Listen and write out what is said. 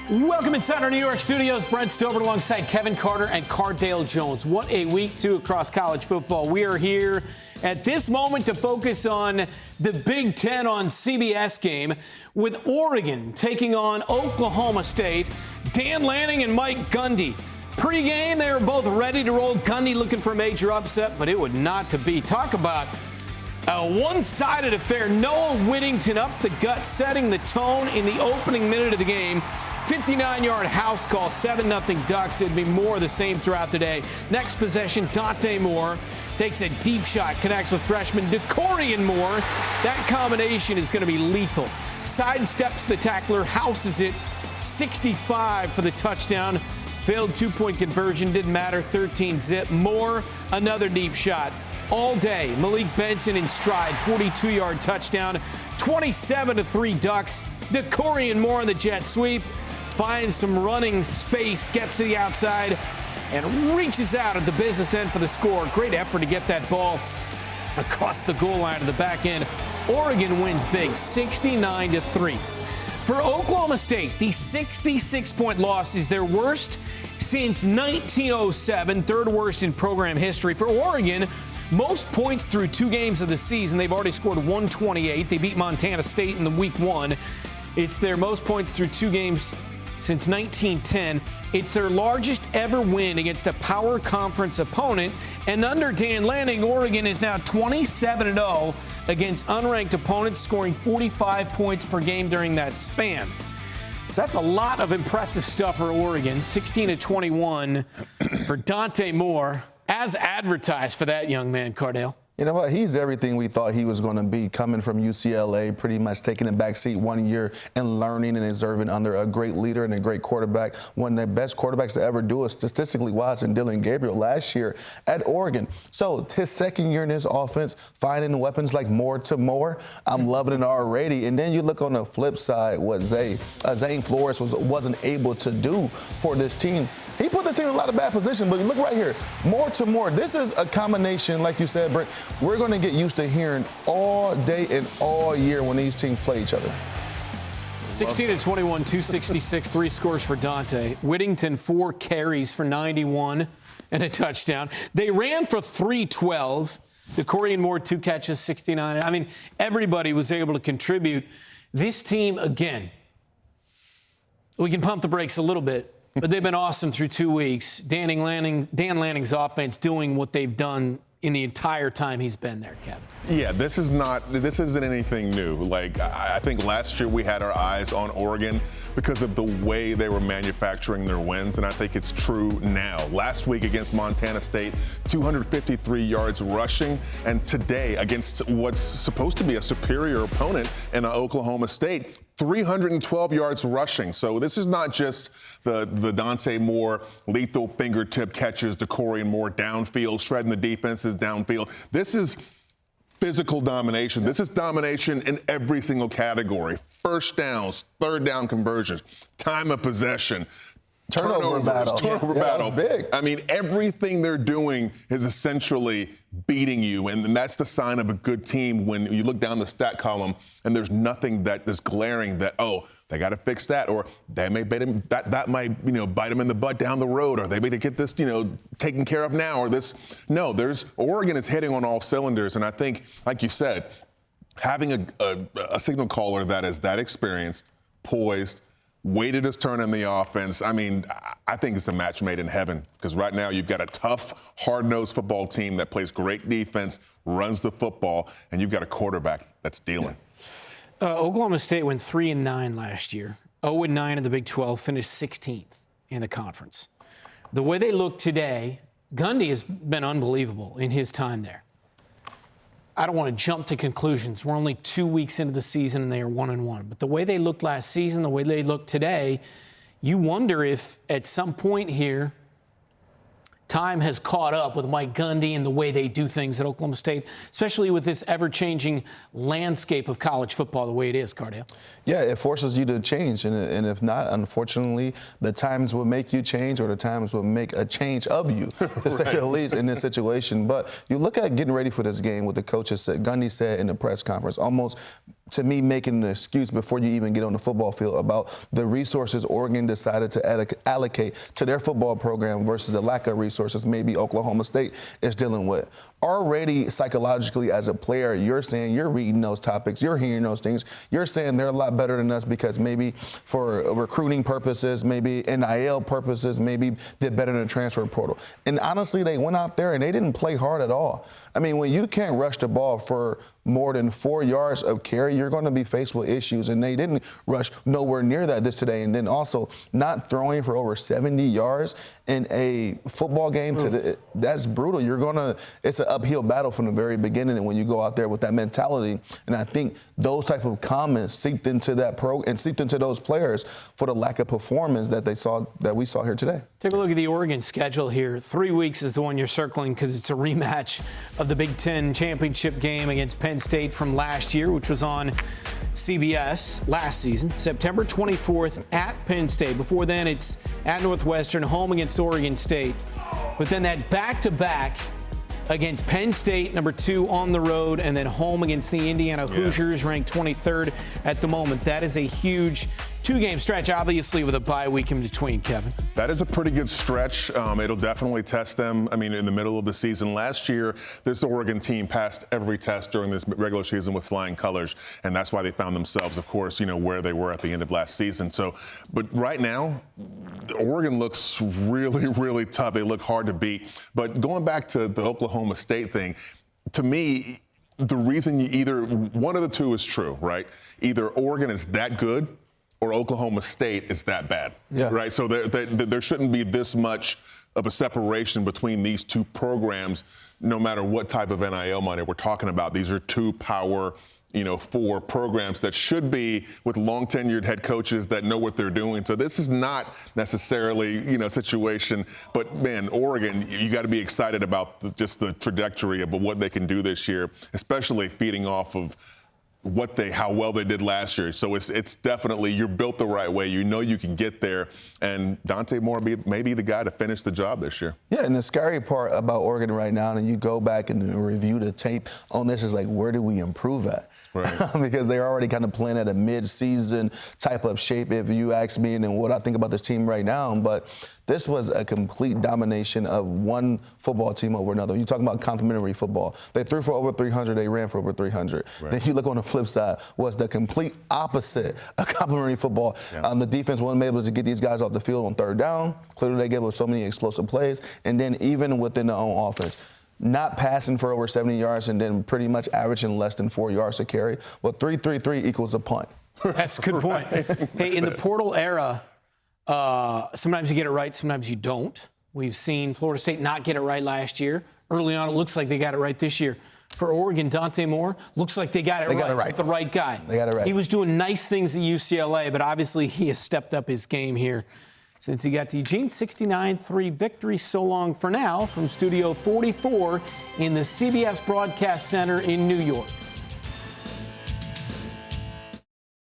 Welcome inside our New York studios. Brent Stover alongside Kevin Carter and Cardale Jones. What a week, too, across college football. We are here at this moment to focus on the Big Ten on CBS game with Oregon taking on Oklahoma State. Dan Lanning and Mike Gundy. Pre-game, they were both ready to roll. Gundy looking for a major upset, but it would not to be. Talk about a one-sided affair. Noah Whittington up the gut, setting the tone in the opening minute of the game. 59-yard house call, 7-0 Ducks. It'd be more of the same throughout the day. Next possession, Dante Moore takes a deep shot, connects with freshman Decorian Moore. That combination is going to be lethal. Sidesteps the tackler, houses it, 65 for the touchdown. Failed two-point conversion, didn't matter, 13-zip. Moore, another deep shot. All day, Malik Benson in stride, 42-yard touchdown, 27-3 Ducks. Decorian Moore on the jet sweep. Finds some running space, gets to the outside, and reaches out at the business end for the score. Great effort to get that ball across the goal line to the back end. Oregon wins big, 69-3. For Oklahoma State, the 66-point loss is their worst since 1907, third worst in program history. For Oregon, most points through two games of the season. They've already scored 128. They beat Montana State in the week one. It's their most points through two games since 1910. It's their largest ever win against a power conference opponent. And under Dan Lanning, Oregon is now 27-0 against unranked opponents, scoring 45 points per game during that span. So that's a lot of impressive stuff for Oregon. 16-21 for Dante Moore, as advertised for that young man, Cardale. You know what? He's everything we thought he was going to be, coming from UCLA, pretty much taking a backseat 1 year and learning and observing under a great leader and a great quarterback, one of the best quarterbacks to ever do it statistically wise, in Dylan Gabriel last year at Oregon. So his second year in his offense, finding weapons like more to more, I'm loving it already. And then you look on the flip side, what Zane Flores wasn't able to do for this team. He put this team in a lot of bad position, but look right here, more to more. This is a combination, like you said, Brent, we're going to get used to hearing all day and all year when these teams play each other. 16-21, 266, three scores for Dante. Whittington, 4 carries for 91 and a touchdown. They ran for 312. Decorian Moore, 2 catches, 69. I mean, everybody was able to contribute. This team, again, we can pump the brakes a little bit, but they've been awesome through 2 weeks. Dan Lanning's offense doing what they've done in the entire time he's been there, Kevin. Yeah, this isn't anything new. Like, I think last year we had our eyes on Oregon because of the way they were manufacturing their wins, and I think it's true now. Last week against Montana State, 253 yards rushing, and today against what's supposed to be a superior opponent in Oklahoma State, 312 yards rushing. So this is not just the Dante Moore lethal fingertip catches, Decorian Moore downfield, shredding the defenses downfield. This is physical domination. This is domination in every single category. First downs, third down conversions, time of possession, Turnover battle. That's big. I mean, everything they're doing is essentially beating you, and that's the sign of a good team when you look down the stat column and there's nothing that is glaring that, oh, they got to fix that, or that may bite them, that might, bite them in the butt down the road, or they may get this, taken care of now, or this. No, Oregon is hitting on all cylinders, and I think, like you said, having a signal caller that is that experienced, poised, waited his turn in the offense. I mean, I think it's a match made in heaven, because right now you've got a tough, hard-nosed football team that plays great defense, runs the football, and you've got a quarterback that's dealing. Oklahoma State went 3-9 last year, 0-9 in the Big 12, finished 16th in the conference. The way they look today, Gundy has been unbelievable in his time there. I don't want to jump to conclusions. We're only 2 weeks into the season and they are 1-1. But the way they looked last season, the way they look today, you wonder if at some point here, time has caught up with Mike Gundy and the way they do things at Oklahoma State, especially with this ever-changing landscape of college football the way it is, Cardale. Yeah, it forces you to change. And if not, unfortunately, the times will make you change, or the times will make a change of you, to say the least, in this situation. But you look at getting ready for this game, what the coaches said, Gundy said in the press conference, almost to me, making an excuse before you even get on the football field about the resources Oregon decided to allocate to their football program versus the lack of resources maybe Oklahoma State is dealing with. Already psychologically as a player, you're saying you're reading those topics, you're hearing those things, you're saying they're a lot better than us because maybe for recruiting purposes, maybe NIL purposes, maybe did better in the transfer portal. And honestly, they went out there and they didn't play hard at all. I mean, when you can't rush the ball for more than 4 yards of carry, you're going to be faced with issues. And they didn't rush nowhere near that this today. And then also not throwing for over 70 yards in a football game, that's brutal. It's an uphill battle from the very beginning. And when you go out there with that mentality, and I think those type of comments seeped into that and seeped into those players for the lack of performance that we saw here today. Take a look at the Oregon schedule here. 3 weeks is the one you're circling because it's a rematch of the Big Ten championship game against Penn State from last year, which was on CBS last season. September 24th at Penn State. Before then, it's at Northwestern, home against Oregon State. But then that back-to-back against Penn State, number 2 on the road, and then home against the Indiana Hoosiers, ranked 23rd at the moment. That is a huge 2-game stretch, obviously, with a bye week in between, Kevin. That is a pretty good stretch. It'll definitely test them. I mean, in the middle of the season last year, this Oregon team passed every test during this regular season with flying colors, and that's why they found themselves, of course, where they were at the end of last season. But right now, Oregon looks really, really tough. They look hard to beat. But going back to the Oklahoma State thing, to me, the reason either one of the two is true, right? Either Oregon is that good or Oklahoma State is that bad, right? So there shouldn't be this much of a separation between these two programs, no matter what type of NIL money we're talking about. These are two power, 4 programs that should be with long-tenured head coaches that know what they're doing. So this is not necessarily, a situation. But, man, Oregon, you got to be excited about just the trajectory of what they can do this year, especially feeding off of how well they did last year. So it's definitely, you're built the right way. You can get there. And Dante Moore may be the guy to finish the job this year. Yeah, and the scary part about Oregon right now, and you go back and review the tape on this, is like, where do we improve at? Right. Because they're already kind of playing at a mid-season type of shape, if you ask me, and what I think about this team right now. But this was a complete domination of one football team over another. You talk about complementary football. They threw for over 300. They ran for over 300. Right. Then you look on the flip side, was the complete opposite of complementary football. Yeah. The defense wasn't able to get these guys off the field on third down. Clearly, they gave up so many explosive plays. And then even within their own offense, not passing for over 70 yards and then pretty much averaging less than 4 yards to carry. Well, 3-3-3 equals a punt. That's a good point. Hey, in the portal era, sometimes you get it right, sometimes you don't. We've seen Florida State not get it right last year. Early on, it looks like they got it right this year. For Oregon, Dante Moore, looks like they got it right. With the right guy. They got it right. He was doing nice things at UCLA, but obviously he has stepped up his game here since he got to Eugene. 69-3 victory. So long for now from Studio 44 in the CBS Broadcast Center in New York.